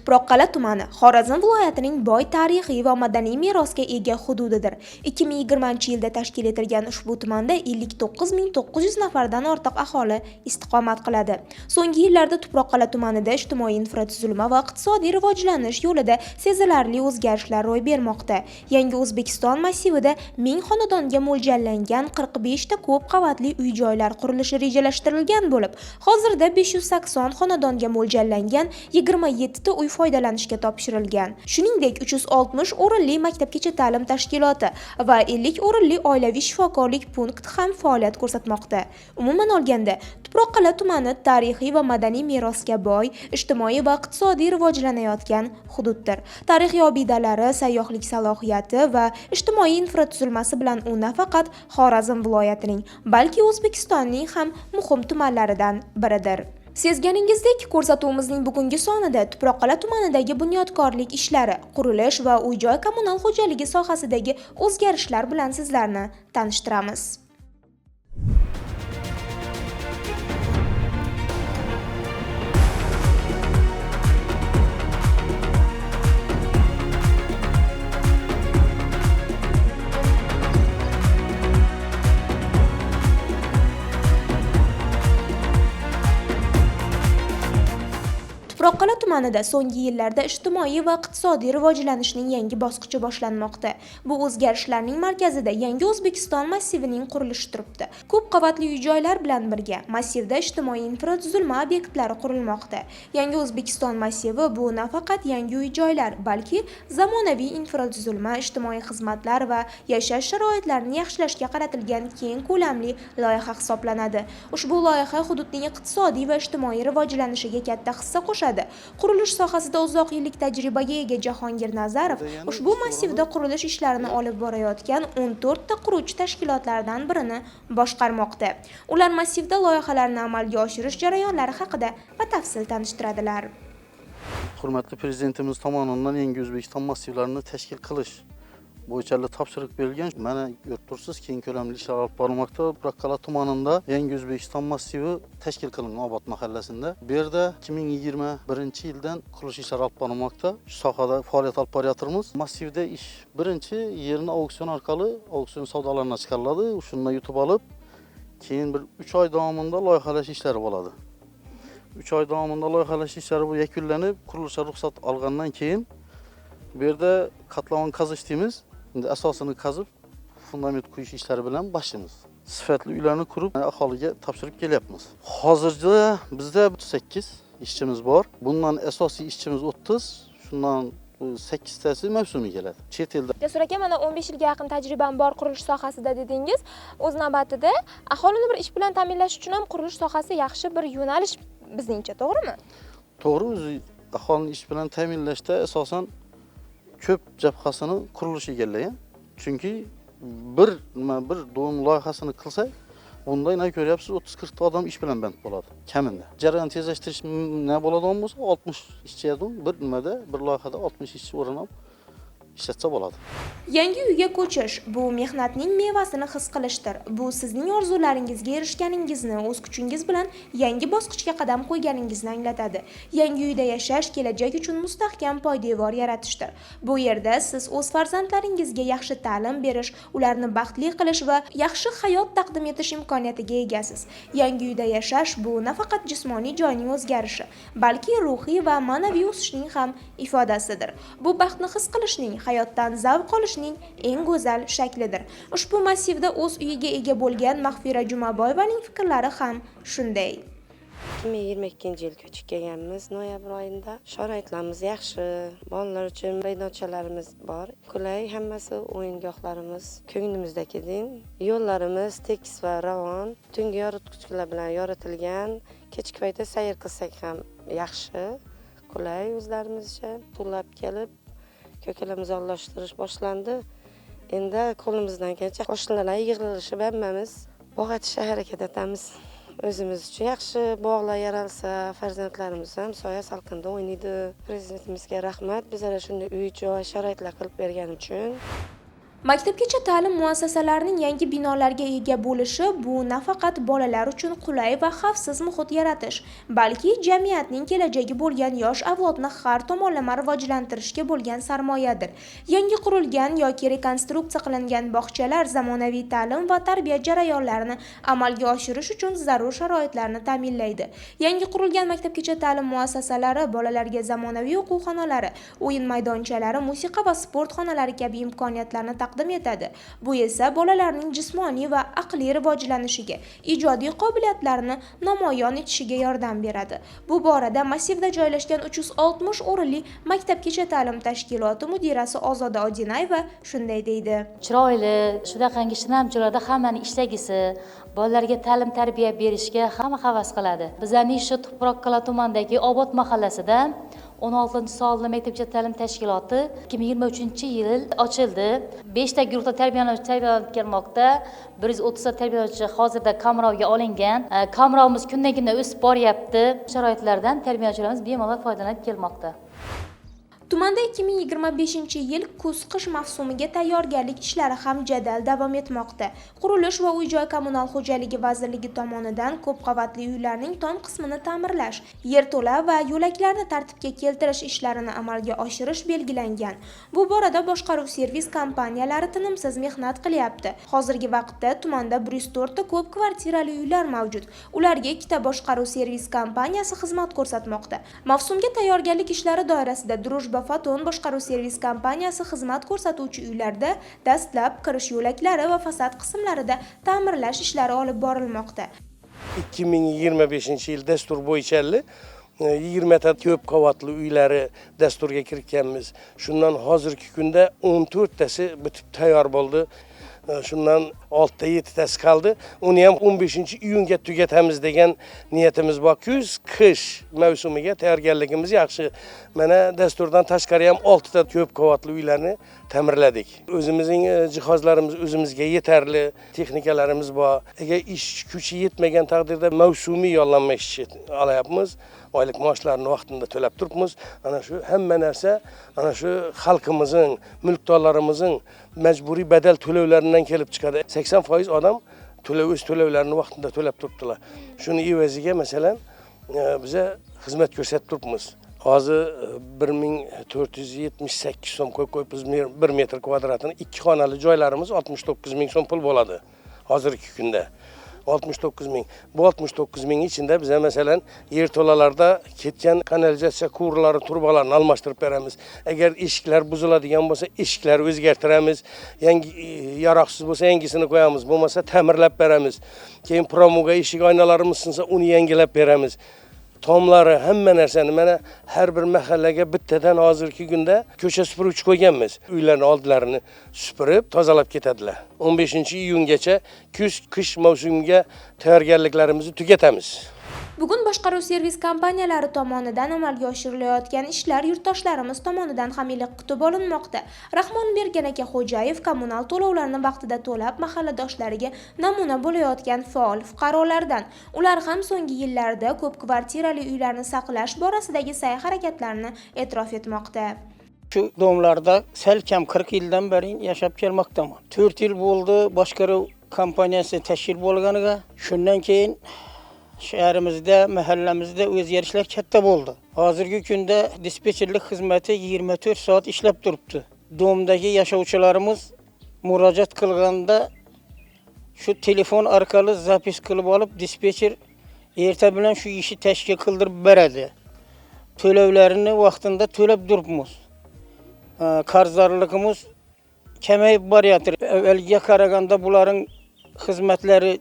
Tuproqqal'a tumani Xorazm viloyatining boy tarixiy va madaniy merosga ega hududidir. 2020-yilda tashkil etilgan ushbu tumanda 59.900 nafardan ortiq aholi istiqomat qiladi. So'nggi yillarda Tuproqqal'a tumanida ijtimoiy infratuzilma va iqtisodiy rivojlanish yo'lida sezilarli o'zgarishlar ro'y bermoqda. Yangi O'zbekiston massivida 1000 xonadonga mo'ljallangan 45 ta ko'p qavatli uy-joylar qurilishi rejalashtirilgan bo'lib, hozirda 580 xonadonga mo'ljallangan 27 ta uy foydalanishga topshirilgan. Shuningdek, 360 o'rinli maktabgacha ta'lim tashkiloti va 50 o'rinli oilaviy shifokorlik punkti ham faoliyat ko'rsatmoqda. Umuman olganda, Tuproqqal'a tumani tarixiy va madaniy merosga boy, ijtimoiy va iqtisodiy rivojlanayotgan hududdir. Tarixiy obidalari, sayyohlik salohiyati va ijtimoiy infratuzilmasi bilan u nafaqat Xorazm viloyatining, balki O'zbekistonning ham muhim tumanlaridan biridir. Sezganingizdek, ko'rsatuvimizning bugungi sonida Tuproqqal'a tumanidagi bunyodkorlik ishlari, qurilish va uy-joy kommunal xo'jaligi sohasidagi o'zgarishlar bilan sizlarni tanishtiramiz. Tuproqqal'a tumanida so'nggi yillarda ijtimoiy va iqtisodiy rivojlanishning yangi bosqichi boshlanmoqda. Bu o'zgarishlarning markazida Yangi O'zbekiston massivining qurilishi turibdi. Ko'p qavatli uy-joylar bilan birga massivda ijtimoiy infratuzilma obyektlari qurilmoqda. Yangi O'zbekiston massivi bu nafaqat yangi uy-joylar, balki zamonaviy infratuzilma, ijtimoiy xizmatlar va yashash sharoitlarini yaxshilashga qaratilgan keng ko'lamli loyiha hisoblanadi. Ushbu loyiha hududning iqtisodiy va ijtimoiy rivojlanishiga katta hissa qo'shadi. Qurilish sohasida uzoq yillik tajribaga ega Jahongir Nazarov ushbu massivda qurilish ishlarini olib borayotgan 14 ta quruvchi tashkilotlardan birini boshqarmoqda. Ular massivda loyihalarni amalga oshirish jarayonlari haqida batafsil tanishtiradilar. Hurmatli Prezidentimiz tomonidan Yangi O'zbekiston massivlarini tashkil qilish bo'yicha topshiriq berilgan. Mana ko'rib tursiz, keng ko'lamli ishlar olib borilmoqda. Tuproqqal'a tumanida Yangi O'zbekiston massivi tashkil qilingan Obod mahallasida. Bu yerda 2021-yildan qurilish ishlari olib borilmoqda. Shu sohada faoliyat olib boryapmiz. Massivda ish birinchi yerni auksion orqali auksion savdolarına chiqariladi. Shundan yutib olib, keyin bir 3 oy davomida loyihalash ishlari bo'ladi. 3 oy davomida loyihalash ishlari bu yakunlanib, qurilishga ruxsat olgandan keyin bu yerda qatlamon qazish deymiz. Endi asosini qazib, fundament quyish ishlari bilan boshlaymiz. Sifatli uylarni qurib, aholiga topshirib kelyapmiz. Hozirda bizda 38 ishchimiz bor. Bundan asosiy ishchimiz 30, shundan 8 tasi mavsumiy keladi. Chet elda. Jasur aka, mana 15 yilga yaqin tajribam bor qurilish sohasida dedingiz. O'z navbatida aholini bir ish bilan ta'minlash uchun ham qurilish sohasi yaxshi bir yo'nalish bizningcha, to'g'rimi? To'g'ri, o'zi aholini ish bilan ta'minlashda asosan ko'p jabhasini qurilish egallagan. Chunki bir do'm loyihasini qilsak, bunda nima ko'ryapsiz, 30-40 ta odam ish bilan band bo'ladi kamida. Jarayon tezlashtirish nima bo'ladigan bo'lsa, 60 ishchi bir loyihada 60 ishchi o'rin olib ishlatsa bo'ladi. Yangi uyga ko'chish bu mehnatning mevasini his qilishdir. Bu sizning orzularingizga erishganingizni, o'z kuchingiz bilan yangi bosqichga qadam qo'yganingizni anglatadi. Yangi uyda yashash kelajak uchun mustahkam poydevor yaratishdir. Bu yerda siz o'z farzandlaringizga yaxshi ta'lim berish, ularni baxtli qilish va yaxshi hayot taqdim etish imkoniyatiga egasiz. Yangi uyda yashash bu nafaqat jismoniy joyning o'zgarishi, balki ruhiy va ma'naviy o'sishning ham ifodasidir. Bu baxtni his qilishning, hayotdan zavq olishning eng go'zal shaklidir. Ushbu massivda o'z uyiga ega bo'lgan Mahfira Jumaboyevaning fikrlari ham shunday. 2022-yil ko'chib kelganmiz noyabr oyida. Sharoitlarimiz yaxshi, bolalar uchun maydonchalarimiz bor. Qulay, hammasi o'yingohlarimiz ko'nglimizdagidek. Yo'llarimiz tekis va ravon, tungi yoritgichlar bilan yoritilgan. Kechki paytda sayr qilsak ham yaxshi, qulay o'zlarimizcha to'lab kelib ko'kalarimizni almashtirish boshlandi. Endi qo'limizdan kelgancha qo'shnilar yig'ilishib hammamiz bog' etishga harakat etamiz. O'zimiz uchun yaxshi bog'lar yaralsa, farzandlarimiz ham soya salqinda o'ynaydi. Prezidentimizga rahmat, bizlarga shunday uy-joy sharoitlar qilib bergani uchun. Maktabgacha ta'lim muassasalarining yangi binolarga ega bo'lishi bu nafaqat bolalar uchun qulay va xavfsiz muhit yaratish, balki jamiyatning kelajagi bo'lgan yosh avlodni har tomonlama rivojlantirishga bo'lgan sarmoyadir. Yangi qurilgan yoki rekonstruksiya qilingan bog'chalar zamonaviy ta'lim va tarbiya jarayonlarini amalga oshirish uchun zarur sharoitlarni ta'minlaydi. Yangi qurilgan maktabgacha ta'lim muassasalari bolalarga zamonaviy o'quv xonalari, o'yin maydonchalari, musiqa va sport xonalari kabi imkoniyatlarni taqdim etadi. Bu esa bolalarning jismoniy va aqliy rivojlanishiga, ijodiy qobiliyatlarini namoyon etishiga yordam beradi. Bu borada massivda joylashgan 360 o'rinli maktabgacha ta'lim tashkiloti mudirasi Ozoda Odinayeva shunday deydi. Chiroyli, shunaqangi shinam joylarda hammani ishlagisi, bolalarga ta'lim tarbiya berishga hamma havas qiladi. Bizning shu Tuproqqala tumanidagi Obod mahallasida 16-sonli maktabgacha ta'lim tashkiloti 2023-yil ochildi. 5 ta guruhda tarbiyalanib kelmoqda. 130 ta tarbiyalanuvchi hozirda qamrovga olingan. Qamrovimiz kundan-kunga o'sib boryapti. Sharoitlardan tarbiyalanuvchilarimiz bemalol foydalanib kelmoqda. Tumanda 2025-yil kuz-qish mavsumiga tayyorgarlik ishlari ham jadal davom etmoqda. Qurilish va uy-joy kommunal xo'jaligi vazirligi tomonidan ko'p qavatli uylarning tom qismini ta'mirlash, yerto'la va yo'laklarni tartibga keltirish ishlarini amalga oshirish belgilangan. Bu borada boshqaruv servis kompaniyalari tinimsiz mehnat qilyapti. Hozirgi vaqtda tumanda 104 ta ko'p kvartirali uylar mavjud. Ularga 2 ta boshqaruv servis kompaniyasi xizmat ko'rsatmoqda. Mavsumga tayyorgarlik ishlari doirasida Družba Faton boshqaruv servis kompaniyasi xizmat ko'rsatuvchi uylarda dastlab kirish yo'laklari va fasad qismlarida ta'mirlash ishlari olib borilmoqda. 2025-yil dastur bo'yicha 20 ta ko'p qavatli uylari dasturga kiritganmiz. Shundan hozirgi kunda 14 tasi bitib tayyor bo'ldi. Shundan 6 ta 7 tasi qoldi. Uni ham 15-iyunga tugatamiz degan niyatimiz bor. Kuz-qish mavsumiga tayyorgarligimiz yaxshi. Mana dasturdan tashqari ham 6 ta ko'p qavatli uylarni ta'mirladik. O'zimizning jihozlarimiz o'zimizga yetarli, texnikalarimiz bor. Agar ish kuchi yetmagan taqdirda mavsumiy yollanma ishchi olyapmiz. Oylik maoshlarini vaqtida to'lab turibmiz. Ana shu hamma narsa ana shu xalqimizning, mulkdorlarimizning majburiy badal to'lovlaridan kelib chiqadi. 80% odam o'z to'lovlarini vaqtida to'lab turibdilar. Shuni evaziga masalan biza xizmat ko'rsatib turibmiz. Hozir 1478 so'm qo'yib 1 metr kvadratini 2 xonali joylarimiz 69 ming so'm pul bo'ladi hozirgi kunda. 69 ming. Bu 69 ming ichida biz masalan yerto'lalarda ketgan kanalizatsiya quvurlari turbalarini almashtirib beramiz. Agar eshiklar buziladigan bo'lsa, eshiklarni o'zgartiramiz. Yangi yaroqsiz bo'lsa, yangisini qo'yamiz. Bo'lmasa ta'mirlab beramiz. Keyin promoga eshik oynalarimiz sinsa, uni yangilab beramiz. Tomlari hamma narsani mana har bir mahallaga bittadan hozirgi kunda ko'cha supuruvchi qo'yganmiz. Uylarni oldlarini supurib, tozalab ketadilar. 15-iyungacha kuz-qish mavsumiga tayyorgarliklarimizni tugatamiz. Bugun boshqaruv servis kompaniyalari tomonidan amalga oshirilayotgan ishlar yurtdoshlarimiz tomonidan ham iliq kutib olinmoqda. Rahmonberk aka Xo'jayev kommunal to'lovlarni vaqtida to'lab mahalladoshlariga namuna bo'layotgan faol fuqarolardan. Ular ham so'nggi yillarda ko'p kvartirali uylarni saqlash borasidagi sa'y-harakatlarini e'tirof etmoqda. Shu domlarda salkam 40 yildan beri yashab kelmoqdaman. 4 yil bo'ldi boshqaruv kompaniyasi tashkil bo'lganiga. Shundan keyin shahrimizda, mahallamizda o'zgarishlar katta bo'ldi. Hozirgi kunda dispetcherlik xizmati 24 soat ishlab turibdi. Domdagi yashovchilarimiz murojaat qilganda shu telefon orqali zapis qilib olib, dispetcher erta bilan shu ishni tashkil qildirib beradi. To'lovlarini vaqtida to'lab turibmiz. Qarzdorligimiz kamayib boryapti. Avvalgiga qaraganda bularning xizmatlari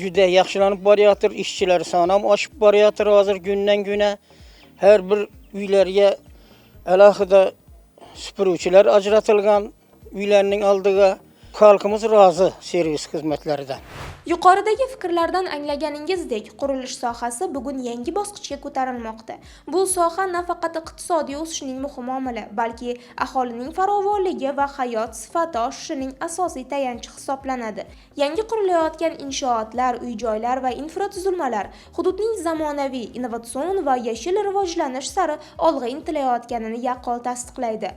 juda yaxshilanib boryapti. Ishchilar soni ham oshib boryapti. Hozir kundan-kuna har bir uylarga alohida supuruvchilar ajratilgan, uylarning oldiga xalqimiz rozi servis xizmatlaridan. Yuqoridagi fikrlardan anglaganingizdek, qurilish sohasi bugun yangi bosqichga ko'tarilmoqda. Bu soha nafaqat iqtisodiy o'sishning muhim omili, balki aholining farovonligi va hayot sifati oshishining asosiy tayanchi hisoblanadi. Yangi qurilayotgan inshootlar, uy-joylar va infratuzilmalar hududning zamonaviy, innovatsion va yashil rivojlanish sari olg'a intilayotganini yaqqol tasdiqlaydi.